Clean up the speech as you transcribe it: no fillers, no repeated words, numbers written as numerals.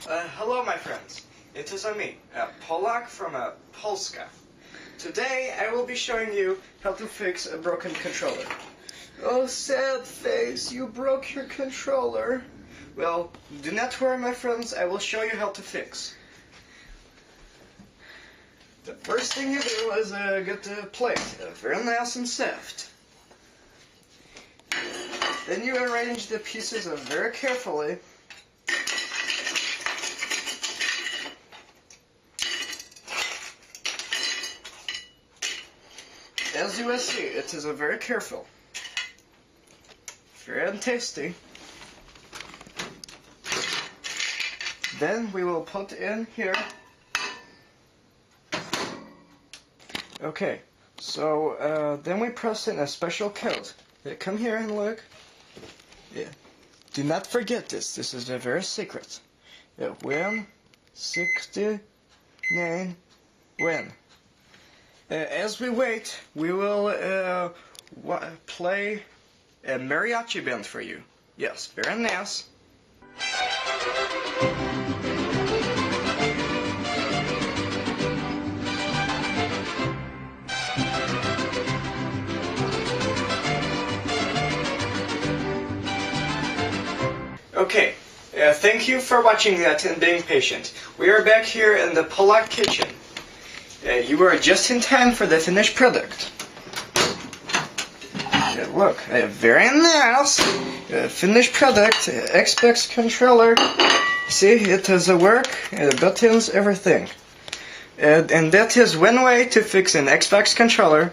Hello my friends, it is me, Polak from Polska. Today I will be showing you how to fix a broken controller. Oh sad face, you broke your controller. Well, do not worry my friends, I will show you how to fix. The first thing you do is get the plate, very nice and soft. Then you arrange the pieces very carefully. As you will see, it is very careful, very tasty. Then we will put in here. Okay, so then we press in a special code. Come here and look. Yeah. Do not forget this. This is a very secret. 169 win. As we wait, we will play a mariachi band for you. Yes, very nice. Okay, thank you for watching that and being patient. We are back here in the Polak kitchen. You were just in time for the finished product. Look, a very nice finished product, Xbox controller. See, it has a work, buttons, everything. And that is one way to fix an Xbox controller.